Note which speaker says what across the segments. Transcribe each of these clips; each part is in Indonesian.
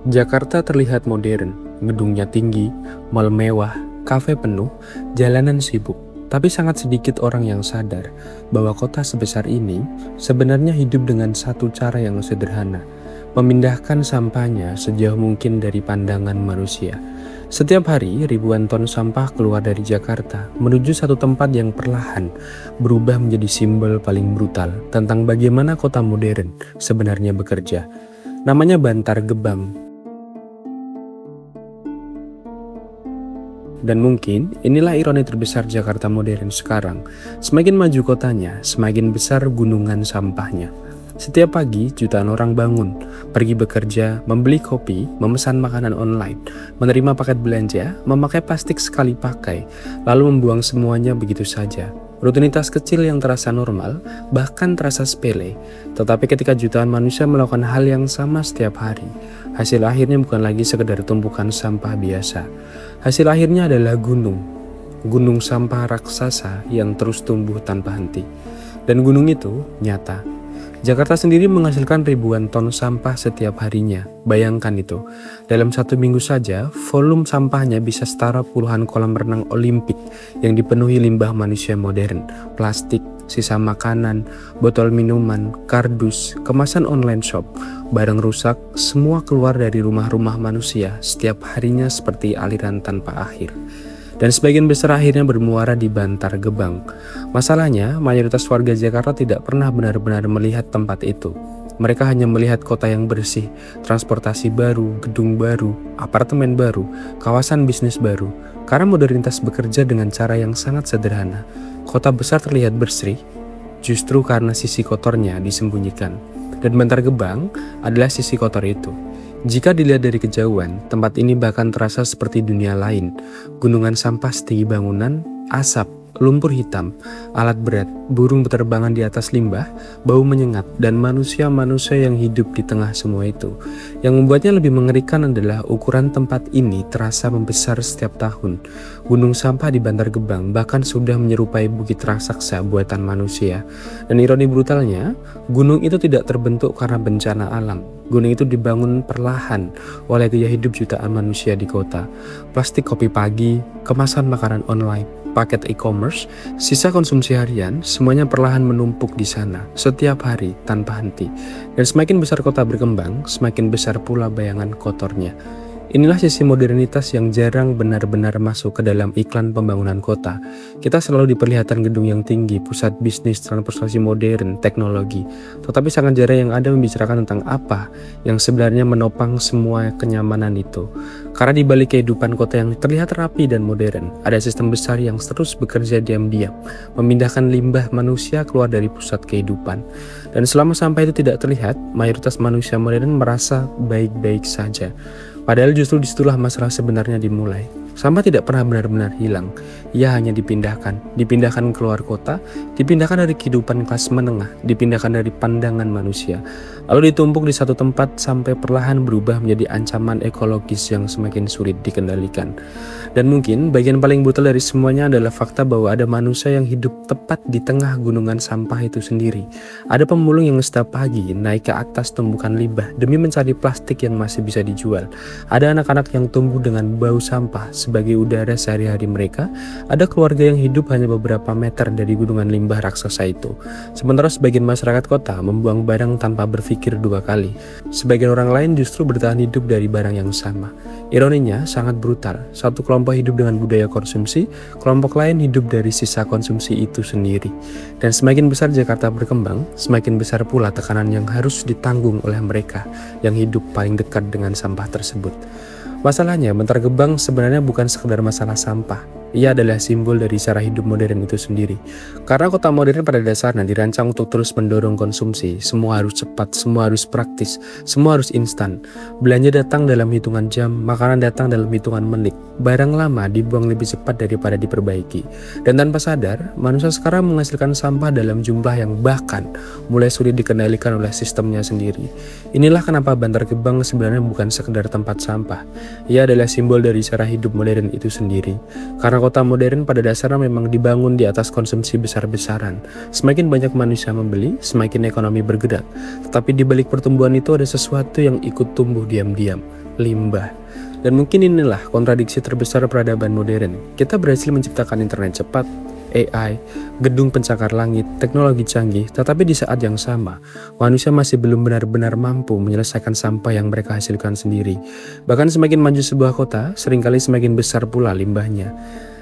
Speaker 1: Jakarta terlihat modern, gedungnya tinggi, mal mewah, kafe penuh, jalanan sibuk. Tapi sangat sedikit orang yang sadar bahwa kota sebesar ini sebenarnya hidup dengan satu cara yang sederhana, memindahkan sampahnya sejauh mungkin dari pandangan manusia. Setiap hari, ribuan ton sampah keluar dari Jakarta menuju satu tempat yang perlahan berubah menjadi simbol paling brutal tentang bagaimana kota modern sebenarnya bekerja. Namanya Bantar Gebang. Dan mungkin inilah ironi terbesar Jakarta modern sekarang. Semakin maju kotanya, semakin besar gunungan sampahnya. Setiap pagi, jutaan orang bangun, pergi bekerja, membeli kopi, memesan makanan online, menerima paket belanja, memakai plastik sekali pakai, lalu membuang semuanya begitu saja. Rutinitas kecil yang terasa normal, bahkan terasa sepele. Tetapi ketika jutaan manusia melakukan hal yang sama setiap hari, hasil akhirnya bukan lagi sekedar tumpukan sampah biasa. Hasil akhirnya adalah gunung sampah raksasa yang terus tumbuh tanpa henti. Dan gunung itu nyata. Jakarta sendiri menghasilkan ribuan ton sampah setiap harinya. Bayangkan itu, dalam satu minggu saja, volume sampahnya bisa setara puluhan kolam renang Olimpik yang dipenuhi limbah manusia modern, plastik, sisa makanan, botol minuman, kardus, kemasan online shop, barang rusak, semua keluar dari rumah-rumah manusia setiap harinya seperti aliran tanpa akhir. Dan sebagian besar akhirnya bermuara di Bantar Gebang. Masalahnya, mayoritas warga Jakarta tidak pernah benar-benar melihat tempat itu. Mereka hanya melihat kota yang bersih, transportasi baru, gedung baru, apartemen baru, kawasan bisnis baru. Karena modernitas bekerja dengan cara yang sangat sederhana. Kota besar terlihat bersih, justru karena sisi kotornya disembunyikan. Dan Bantar Gebang adalah sisi kotor itu. Jika dilihat dari kejauhan, tempat ini bahkan terasa seperti dunia lain. Gunungan sampah setinggi bangunan, asap, lumpur hitam, alat berat, burung berterbangan di atas limbah, bau menyengat, dan manusia-manusia yang hidup di tengah semua itu. Yang membuatnya lebih mengerikan adalah ukuran tempat ini terasa membesar setiap tahun. Gunung sampah di Bantar Gebang bahkan sudah menyerupai bukit raksasa buatan manusia. Dan ironi brutalnya, gunung itu tidak terbentuk karena bencana alam. Gunung itu dibangun perlahan oleh gaya hidup jutaan manusia di kota. Plastik kopi pagi, kemasan makanan online, paket e-commerce, sisa konsumsi harian, semuanya perlahan menumpuk di sana setiap hari tanpa henti. Dan semakin besar kota berkembang, semakin besar pula bayangan kotornya. Inilah sisi modernitas yang jarang benar-benar masuk ke dalam iklan pembangunan kota. Kita selalu diperlihatkan gedung yang tinggi, pusat bisnis, transportasi modern, teknologi. Tetapi sangat jarang yang ada membicarakan tentang apa yang sebenarnya menopang semua kenyamanan itu. Karena di balik kehidupan kota yang terlihat rapi dan modern, ada sistem besar yang terus bekerja diam-diam, memindahkan limbah manusia keluar dari pusat kehidupan. Dan selama sampah itu tidak terlihat, mayoritas manusia modern merasa baik-baik saja. Padahal justru disitulah masalah sebenarnya dimulai. Sampah tidak pernah benar-benar hilang. Ia hanya dipindahkan keluar kota, dipindahkan dari kehidupan kelas menengah, dipindahkan dari pandangan manusia, lalu ditumpuk di satu tempat sampai perlahan berubah menjadi ancaman ekologis yang semakin sulit dikendalikan. Dan mungkin bagian paling brutal dari semuanya adalah fakta bahwa ada manusia yang hidup tepat di tengah gunungan sampah itu sendiri. Ada pemulung yang setiap pagi naik ke atas tumpukan limbah demi mencari plastik yang masih bisa dijual. Ada anak-anak yang tumbuh dengan bau sampah sebagai udara sehari-hari mereka. Ada keluarga yang hidup hanya beberapa meter dari gunungan limbah raksasa itu. Sementara sebagian masyarakat kota membuang barang tanpa berpikir dua kali. Sebagian orang lain justru bertahan hidup dari barang yang sama. Ironinya sangat brutal. Satu kelompok hidup dengan budaya konsumsi, kelompok lain hidup dari sisa konsumsi itu sendiri. Dan semakin besar Jakarta berkembang, semakin besar pula tekanan yang harus ditanggung oleh mereka yang hidup paling dekat dengan sampah tersebut. Masalahnya, Bantar Gebang sebenarnya bukan sekedar masalah sampah. Ia adalah simbol dari cara hidup modern itu sendiri. Karena kota modern pada dasarnya dirancang untuk terus mendorong konsumsi. Semua harus cepat, semua harus praktis, semua harus instan. Belanja datang dalam hitungan jam, makanan datang dalam hitungan menit. Barang lama dibuang lebih cepat daripada diperbaiki. Dan tanpa sadar, manusia sekarang menghasilkan sampah dalam jumlah yang bahkan mulai sulit dikendalikan oleh sistemnya sendiri. Inilah kenapa Bantar Gebang sebenarnya bukan sekedar tempat sampah. Ia adalah simbol dari cara hidup modern itu sendiri. Karena kota modern pada dasarnya memang dibangun di atas konsumsi besar-besaran. Semakin banyak manusia membeli, semakin ekonomi bergerak. Tetapi di balik pertumbuhan itu ada sesuatu yang ikut tumbuh diam-diam. limbah. Dan mungkin inilah kontradiksi terbesar peradaban modern. Kita berhasil menciptakan internet cepat, AI, gedung pencakar langit, teknologi canggih, tetapi di saat yang sama, manusia masih belum benar-benar mampu menyelesaikan sampah yang mereka hasilkan sendiri. Bahkan semakin maju sebuah kota, seringkali semakin besar pula limbahnya.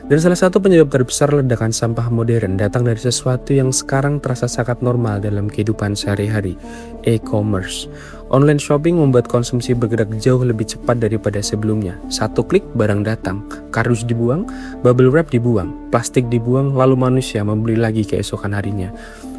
Speaker 1: Dan salah satu penyebab terbesar ledakan sampah modern datang dari sesuatu yang sekarang terasa sangat normal dalam kehidupan sehari-hari, e-commerce. Online shopping membuat konsumsi bergerak jauh lebih cepat daripada sebelumnya. Satu klik barang datang, kardus dibuang, bubble wrap dibuang, plastik dibuang, lalu manusia membeli lagi keesokan harinya.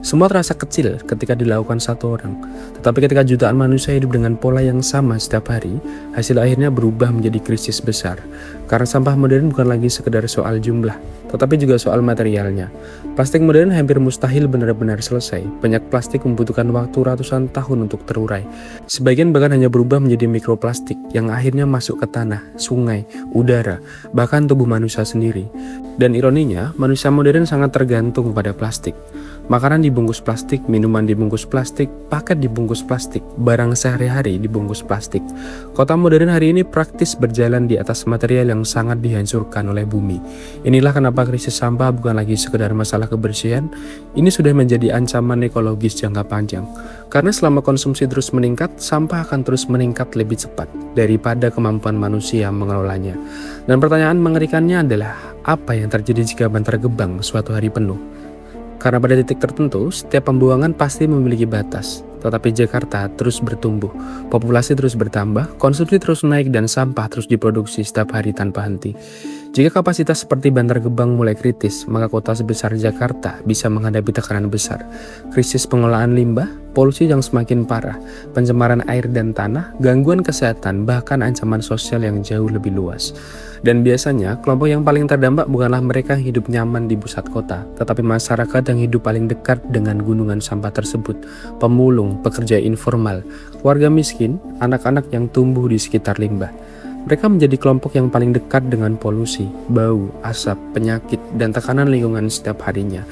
Speaker 1: Semua terasa kecil ketika dilakukan satu orang, tetapi ketika jutaan manusia hidup dengan pola yang sama setiap hari, hasil akhirnya berubah menjadi krisis besar. Karena sampah modern bukan lagi sekedar soal jumlah, tetapi juga soal materialnya. Plastik modern hampir mustahil benar-benar selesai. Banyak plastik membutuhkan waktu ratusan tahun untuk terurai. Sebagian bahkan hanya berubah menjadi mikroplastik yang akhirnya masuk ke tanah, sungai, udara, bahkan tubuh manusia sendiri. Dan ironinya, manusia modern sangat tergantung pada plastik. Makanan dibungkus plastik, minuman dibungkus plastik, paket dibungkus plastik, barang sehari-hari dibungkus plastik. Kota modern hari ini praktis berjalan di atas material yang sangat dihancurkan oleh bumi. Inilah kenapa krisis sampah bukan lagi sekedar masalah kebersihan, ini sudah menjadi ancaman ekologis jangka panjang. Karena selama konsumsi terus meningkat, sampah akan terus meningkat lebih cepat daripada kemampuan manusia mengelolanya. Dan pertanyaan mengerikannya adalah, apa yang terjadi jika Bantar Gebang suatu hari penuh? Karena pada titik tertentu, setiap pembuangan pasti memiliki batas. Tetapi Jakarta terus bertumbuh, populasi terus bertambah, konsumsi terus naik, dan sampah terus diproduksi setiap hari tanpa henti. Jika kapasitas seperti Bantar Gebang mulai kritis, maka kota sebesar Jakarta bisa menghadapi tekanan besar. Krisis pengelolaan limbah, polusi yang semakin parah, pencemaran air dan tanah, gangguan kesehatan, bahkan ancaman sosial yang jauh lebih luas. Dan biasanya, kelompok yang paling terdampak bukanlah mereka yang hidup nyaman di pusat kota, tetapi masyarakat yang hidup paling dekat dengan gunungan sampah tersebut, pemulung, pekerja informal, keluarga miskin, anak-anak yang tumbuh di sekitar limbah. Mereka menjadi kelompok yang paling dekat dengan polusi, bau, asap, penyakit, dan tekanan lingkungan setiap harinya.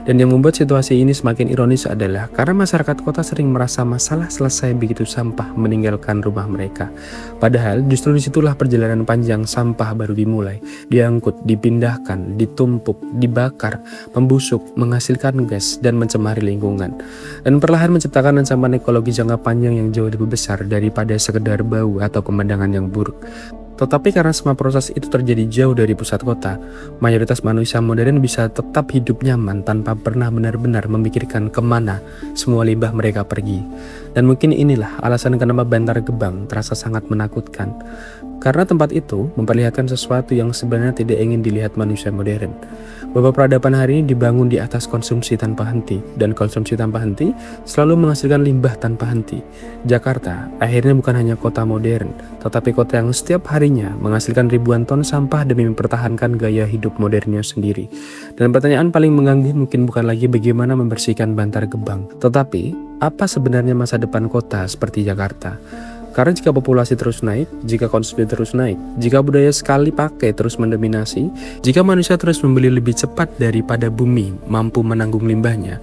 Speaker 1: Dan yang membuat situasi ini semakin ironis adalah karena masyarakat kota sering merasa masalah selesai begitu sampah meninggalkan rumah mereka. Padahal justru disitulah perjalanan panjang sampah baru dimulai. Diangkut, dipindahkan, ditumpuk, dibakar, membusuk, menghasilkan gas, dan mencemari lingkungan. Dan perlahan menciptakan ancaman ekologi jangka panjang yang jauh lebih besar daripada sekedar bau atau pemandangan yang buruk. Tetapi karena semua proses itu terjadi jauh dari pusat kota, mayoritas manusia modern bisa tetap hidup nyaman tanpa pernah benar-benar memikirkan kemana semua limbah mereka pergi. Dan mungkin inilah alasan kenapa Bantar Gebang terasa sangat menakutkan. Karena tempat itu memperlihatkan sesuatu yang sebenarnya tidak ingin dilihat manusia modern. Bahwa peradaban hari ini dibangun di atas konsumsi tanpa henti, dan konsumsi tanpa henti selalu menghasilkan limbah tanpa henti. Jakarta akhirnya bukan hanya kota modern, tetapi kota yang setiap harinya menghasilkan ribuan ton sampah demi mempertahankan gaya hidup modernnya sendiri. Dan pertanyaan paling mengganggu mungkin bukan lagi bagaimana membersihkan Bantar Gebang, tetapi apa sebenarnya masa depan kota seperti Jakarta? Karena jika populasi terus naik, jika konsumsi terus naik, jika budaya sekali pakai terus mendominasi, jika manusia terus membeli lebih cepat daripada bumi mampu menanggung limbahnya,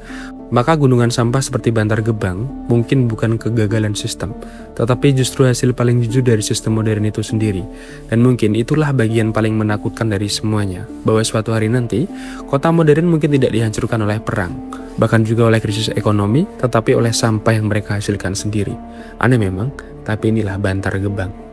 Speaker 1: maka gunungan sampah seperti Bantar Gebang mungkin bukan kegagalan sistem, tetapi justru hasil paling jujur dari sistem modern itu sendiri. Dan mungkin itulah bagian paling menakutkan dari semuanya, bahwa suatu hari nanti, kota modern mungkin tidak dihancurkan oleh perang, bahkan juga oleh krisis ekonomi, tetapi oleh sampah yang mereka hasilkan sendiri. Aneh memang, tapi inilah Bantar Gebang.